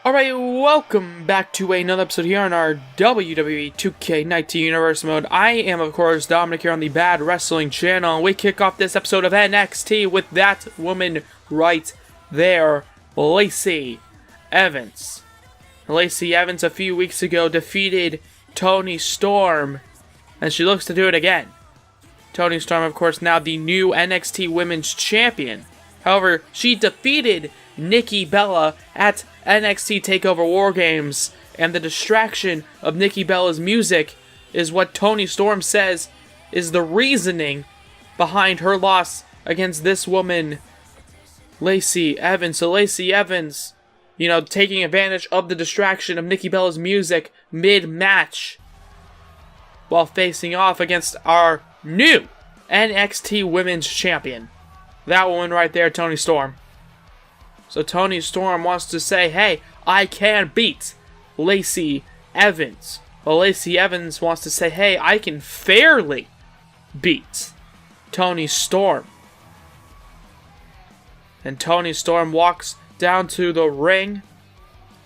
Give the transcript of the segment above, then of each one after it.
Alright, welcome back to another episode here on our WWE 2K19 Universe Mode. I am, of course, Dominic here on the Bad Wrestling Channel, and we kick off this episode of NXT with that woman right there, Lacey Evans. Lacey Evans a few weeks ago defeated Toni Storm, and she looks to do it again. Toni Storm, of course, now the new NXT Women's Champion. However, she defeated Nikki Bella at NXT TakeOver War Games, and the distraction of Nikki Bella's music is what Toni Storm says is the reasoning behind her loss against this woman, Lacey Evans. So Lacey Evans, taking advantage of the distraction of Nikki Bella's music mid-match while facing off against our new NXT Women's Champion. That woman right there, Toni Storm. So Toni Storm wants to say, hey, I can beat Lacey Evans. Well, Lacey Evans wants to say, hey, I can fairly beat Toni Storm. And Toni Storm walks down to the ring,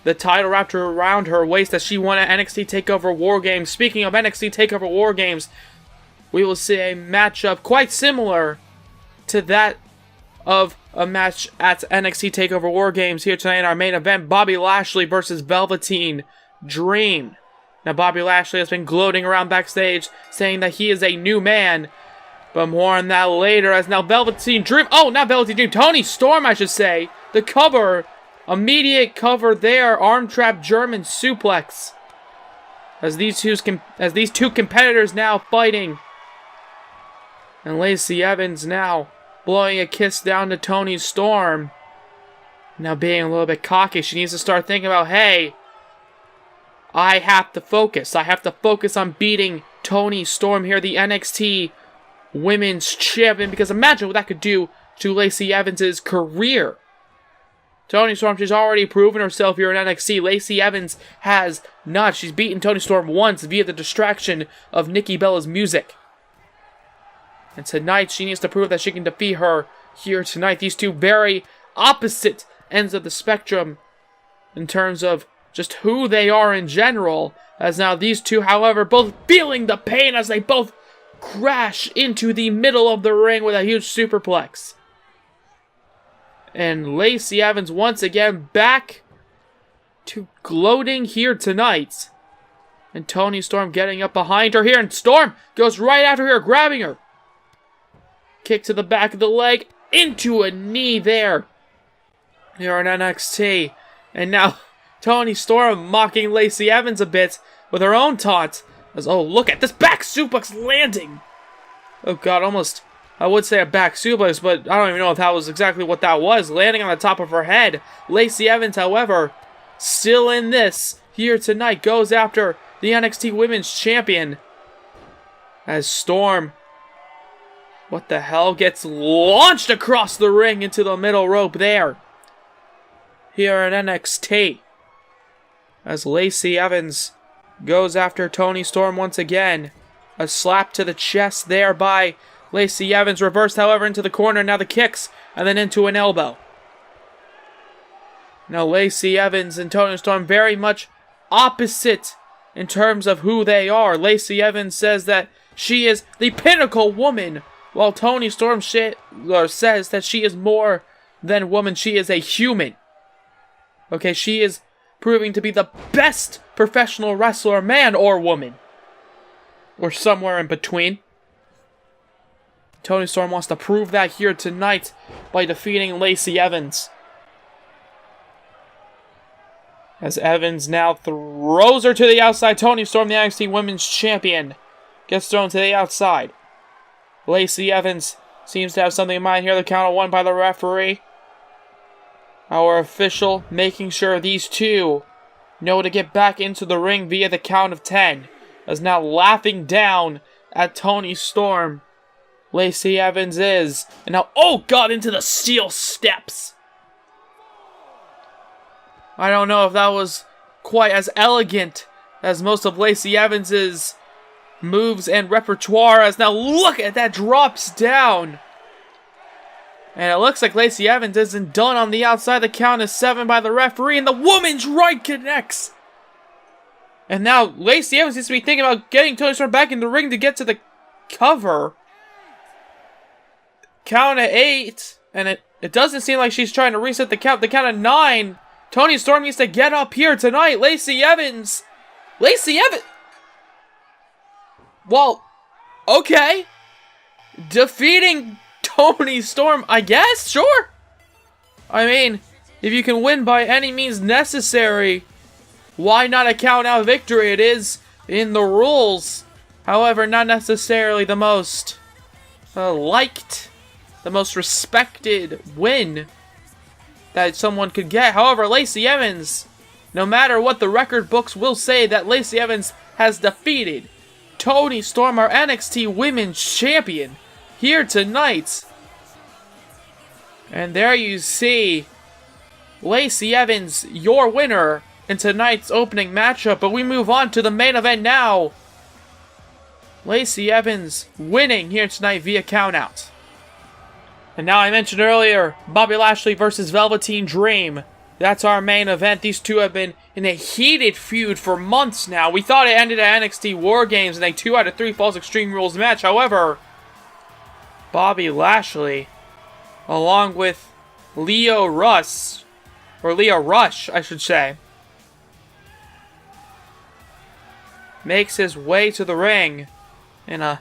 the title wrapped around her waist as she won at NXT TakeOver War Games. Speaking of NXT TakeOver War Games, we will see a matchup quite similar to that of a match at NXT TakeOver War Games here tonight in our main event, Bobby Lashley versus Velveteen Dream. Now, Bobby Lashley has been gloating around backstage, saying that he is a new man, but more on that later, as now Velveteen Dream, Toni Storm, I should say, the cover, immediate cover there, arm trap German suplex, as these two competitors now fighting, and Lacey Evans now blowing a kiss down to Toni Storm. Now being a little bit cocky, she needs to start thinking about, hey, I have to focus. I have to focus on beating Toni Storm here, the NXT Women's Champion, because imagine what that could do to Lacey Evans' career. Toni Storm, she's already proven herself here in NXT. Lacey Evans has not. She's beaten Toni Storm once via the distraction of Nikki Bella's music. And tonight, she needs to prove that she can defeat her here tonight. These two very opposite ends of the spectrum in terms of just who they are in general. As now these two, however, both feeling the pain as they both crash into the middle of the ring with a huge superplex. And Lacey Evans once again back to gloating here tonight. And Toni Storm getting up behind her here. And Storm goes right after her, grabbing her. Kick to the back of the leg, into a knee there. Here on NXT. And now, Toni Storm mocking Lacey Evans a bit with her own taunt. As, oh, look at this back suplex landing. Oh, God, almost, I would say a back suplex, but I don't even know if that was exactly what that was. Landing on the top of her head. Lacey Evans, however, still in this here tonight, goes after the NXT Women's Champion. As Storm, what the hell, gets launched across the ring into the middle rope there. Here at NXT. As Lacey Evans goes after Toni Storm once again. A slap to the chest there by Lacey Evans. Reversed, however, into the corner. Now the kicks. And then into an elbow. Now Lacey Evans and Toni Storm very much opposite in terms of who they are. Lacey Evans says that she is the pinnacle woman, while Toni Storm says that she is more than woman, she is a human. Okay, she is proving to be the best professional wrestler, man or woman. Or somewhere in between. Toni Storm wants to prove that here tonight by defeating Lacey Evans. As Evans now throws her to the outside. Toni Storm, the NXT Women's Champion, gets thrown to the outside. Lacey Evans seems to have something in mind here. The count of one by the referee. Our official making sure these two know to get back into the ring via the count of 10. As now laughing down at Toni Storm. Lacey Evans is. And now, oh God, into the steel steps. I don't know if that was quite as elegant as most of Lacey Evans's moves and repertoire, as now look at that, drops down And it looks like Lacey Evans isn't done on the outside. The count is 7 by the referee, and the woman's right connects. And now Lacey Evans seems to be thinking about getting Toni Storm back in the ring to get to the cover. Count at 8, and it doesn't seem like she's trying to reset the count. The count at 9. Toni Storm needs to get up here tonight. Lacey Evans. Well, okay. Defeating Toni Storm, I guess? Sure. I mean, if you can win by any means necessary, why not a count-out victory? It is in the rules. However, not necessarily the most liked, the most respected win that someone could get. However, Lacey Evans, no matter what the record books will say, that Lacey Evans has defeated Toni Storm, our NXT Women's Champion, here tonight. And there you see Lacey Evans, your winner in tonight's opening matchup. But we move on to the main event now. Lacey Evans winning here tonight via countout. And now, I mentioned earlier, Bobby Lashley versus Velveteen Dream. That's our main event. These two have been in a heated feud for months now. We thought it ended at NXT War Games in a 2 out of 3 Falls Extreme Rules match. However, Bobby Lashley, along with Lio Rush, I should say, makes his way to the ring in a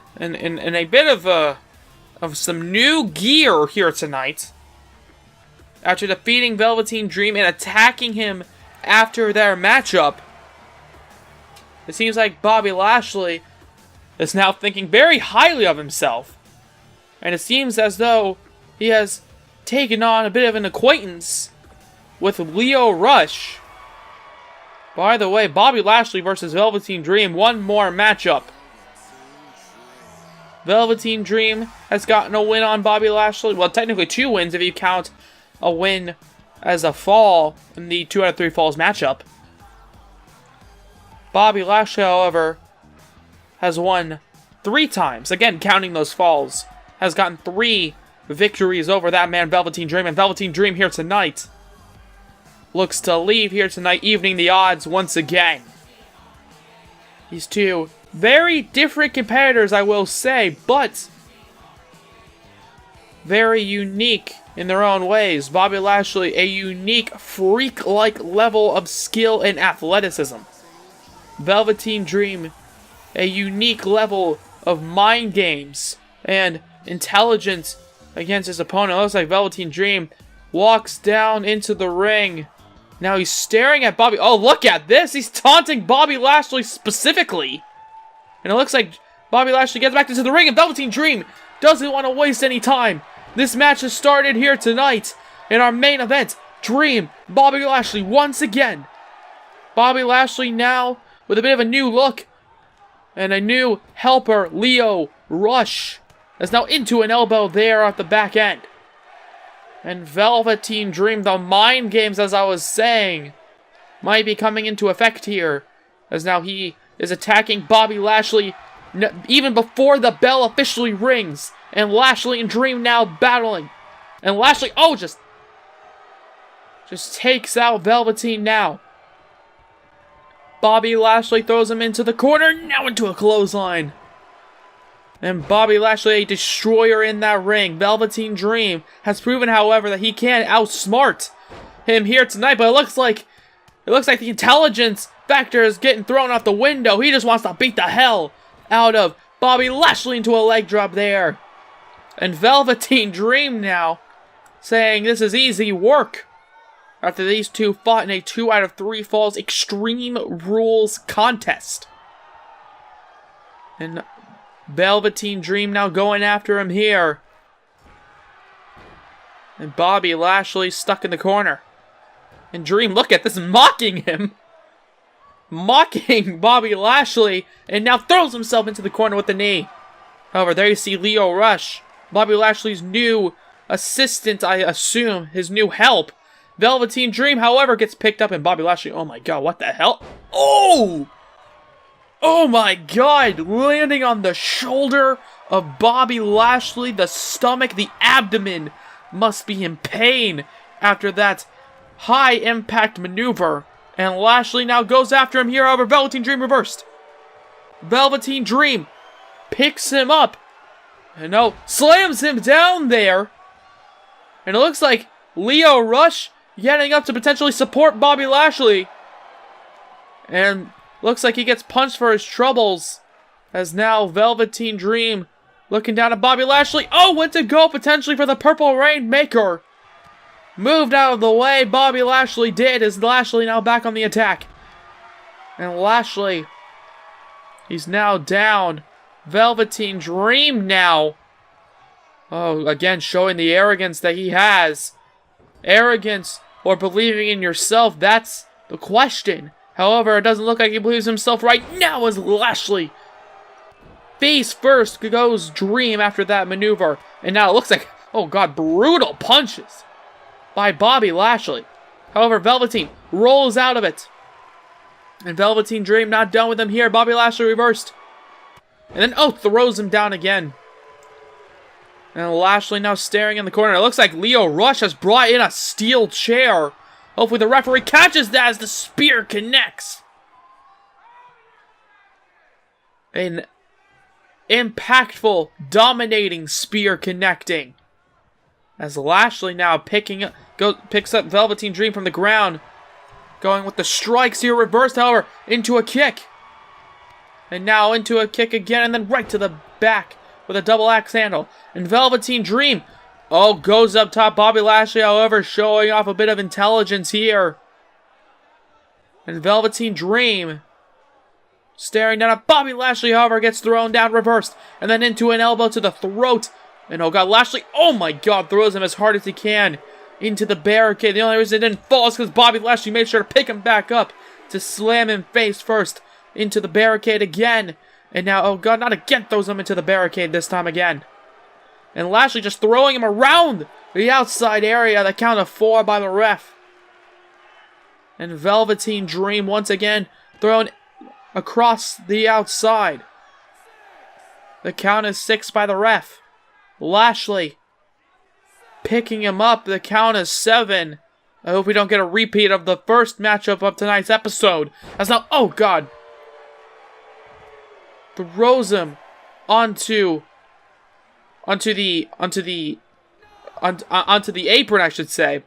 bit of some new gear here tonight. After defeating Velveteen Dream and attacking him after their matchup, it seems like Bobby Lashley is now thinking very highly of himself. And it seems as though he has taken on a bit of an acquaintance with Lio Rush. By the way, Bobby Lashley versus Velveteen Dream, one more matchup. Velveteen Dream has gotten a win on Bobby Lashley. Well, technically 2 wins if you count a win as a fall in the 2 out of 3 falls matchup. Bobby Lashley, however, has won 3 times. Again, counting those falls. Has gotten 3 victories over that man, Velveteen Dream. And Velveteen Dream here tonight looks to leave here tonight, evening the odds once again. These two very different competitors, I will say, but very unique in their own ways. Bobby Lashley, a unique, freak-like level of skill and athleticism. Velveteen Dream, a unique level of mind games and intelligence against his opponent. It looks like Velveteen Dream walks down into the ring. Now he's staring at Bobby. Oh, look at this! He's taunting Bobby Lashley specifically. And it looks like Bobby Lashley gets back into the ring, and Velveteen Dream doesn't want to waste any time. This match has started here tonight in our main event. Dream, Bobby Lashley once again. Bobby Lashley now with a bit of a new look and a new helper, Lio Rush, is now into an elbow there at the back end. And Velveteen Dream, the mind games, as I was saying, might be coming into effect here, as now he is attacking Bobby Lashley even before the bell officially rings. And Lashley and Dream now battling. And Lashley, oh, just takes out Velveteen now. Bobby Lashley throws him into the corner, now into a clothesline. And Bobby Lashley, a destroyer in that ring. Velveteen Dream has proven, however, that he can outsmart him here tonight. But it looks like the intelligence factor is getting thrown out the window. He just wants to beat the hell out of Bobby Lashley into a leg drop there. And Velveteen Dream now saying this is easy work after these two fought in a 2 out of 3 falls Extreme Rules contest. And Velveteen Dream now going after him here. And Bobby Lashley stuck in the corner. And Dream, look at this, mocking him. Mocking Bobby Lashley. And now throws himself into the corner with the knee. However, there you see Lio Rush, Bobby Lashley's new assistant, I assume, his new help. Velveteen Dream, however, gets picked up, and Bobby Lashley, oh my god, what the hell? Oh! Oh my god, landing on the shoulder of Bobby Lashley, the stomach, the abdomen must be in pain after that high-impact maneuver. And Lashley now goes after him here, however, Velveteen Dream reversed. Velveteen Dream picks him up. And no, slams him down there. And it looks like Lio Rush getting up to potentially support Bobby Lashley. And looks like he gets punched for his troubles. As now Velveteen Dream looking down at Bobby Lashley. Oh, went to go potentially for the Purple Rainmaker. Moved out of the way, Bobby Lashley did, as Lashley now back on the attack. And Lashley, he's now down. Velveteen Dream now. Oh, again, showing the arrogance that he has. Arrogance or believing in yourself, that's the question. However, it doesn't look like he believes himself right now as Lashley. Face first goes Dream after that maneuver. And now it looks like, oh god, brutal punches by Bobby Lashley. However, Velveteen rolls out of it. And Velveteen Dream not done with him here. Bobby Lashley reversed. And then, oh, throws him down again. And Lashley now staring in the corner. It looks like Lio Rush has brought in a steel chair. Hopefully the referee catches that as the spear connects. An impactful, dominating spear connecting. As Lashley now picks up Velveteen Dream from the ground. Going with the strikes here, reversed, however, into a kick. And now into a kick again, and then right to the back with a double axe handle. And Velveteen Dream, oh, goes up top. Bobby Lashley, however, showing off a bit of intelligence here. And Velveteen Dream staring down at Bobby Lashley, however, gets thrown down, reversed. And then into an elbow to the throat. And oh god, Lashley, oh my god, throws him as hard as he can into the barricade. The only reason it didn't fall is because Bobby Lashley made sure to pick him back up to slam him face first into the barricade again. And now, oh god, not again, throws him into the barricade this time again. And Lashley just throwing him around the outside area. The count of 4 by the ref. And Velveteen Dream once again thrown across the outside. The count is 6 by the ref. Lashley picking him up. The count is 7. I hope we don't get a repeat of the first matchup of tonight's episode. As now, oh god, throws him onto the apron, I should say.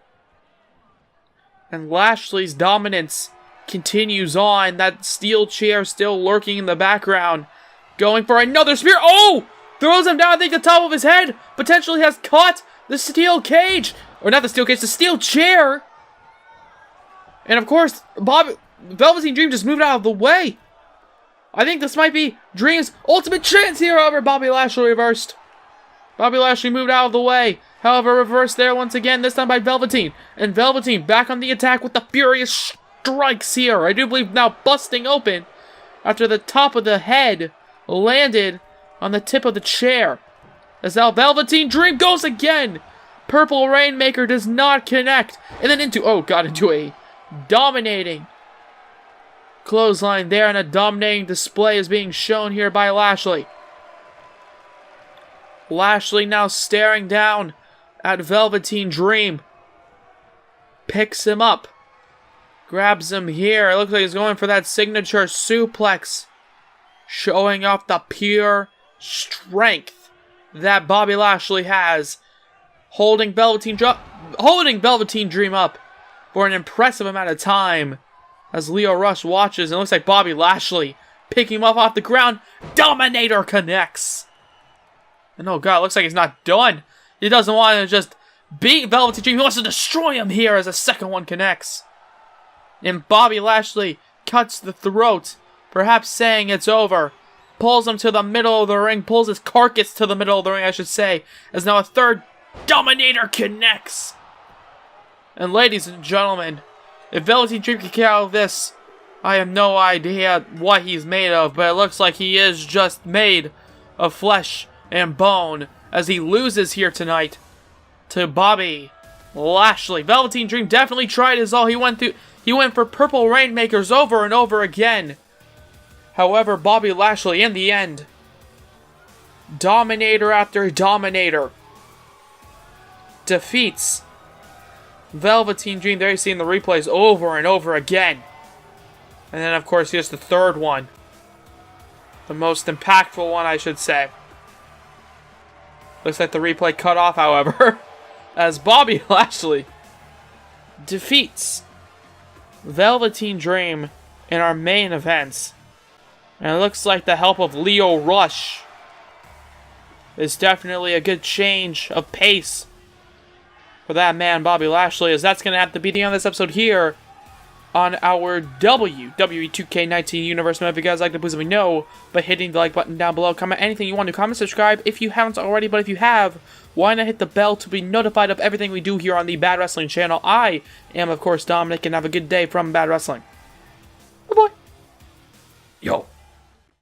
And Lashley's dominance continues on. That steel chair still lurking in the background. Going for another spear. Oh! Throws him down, I think, the top of his head. Potentially has caught the steel cage. Or not the steel cage, the steel chair. And of course, Velveteen Dream just moved out of the way. I think this might be Dream's ultimate chance here, however, Bobby Lashley reversed. Bobby Lashley moved out of the way. However, reversed there once again, this time by Velveteen. And Velveteen back on the attack with the furious strikes here. I do believe now busting open after the top of the head landed on the tip of the chair. As now Velveteen Dream goes again. Purple Rainmaker does not connect. And then into a dominating clothesline there, and a dominating display is being shown here by Lashley. Lashley now staring down at Velveteen Dream. Picks him up. Grabs him here. It looks like he's going for that signature suplex. Showing off the pure strength that Bobby Lashley has. Holding Velveteen Dream up for an impressive amount of time. As Lio Rush watches, and it looks like Bobby Lashley picking him up off the ground. Dominator connects. And oh god, it looks like he's not done. He doesn't want to just beat Velveteen Dream. He wants to destroy him here as the second one connects. And Bobby Lashley cuts the throat, perhaps saying it's over. Pulls him to the middle of the ring. Pulls his carcass to the middle of the ring, I should say. As now a third Dominator connects. And ladies and gentlemen, if Velveteen Dream can get out of this, I have no idea what he's made of, but it looks like he is just made of flesh and bone as he loses here tonight to Bobby Lashley. Velveteen Dream definitely tried his all. He went for Purple Rainmakers over and over again. However, Bobby Lashley, in the end, Dominator after Dominator, defeats Velveteen Dream. There you're seeing the replays over and over again. And then, of course, here's the third one. The most impactful one, I should say. Looks like the replay cut off, however, as Bobby Lashley defeats Velveteen Dream in our main events. And it looks like the help of Lio Rush is definitely a good change of pace for that man, Bobby Lashley, as that's going to have to be the end of this episode here on our WWE 2K19 universe. If you guys like it, please let me know by hitting the like button down below. Comment anything you want to. Comment, subscribe if you haven't already. But if you have, why not hit the bell to be notified of everything we do here on the Bad Wrestling channel? I am, of course, Dominic, and have a good day from Bad Wrestling. Bye-bye. Yo.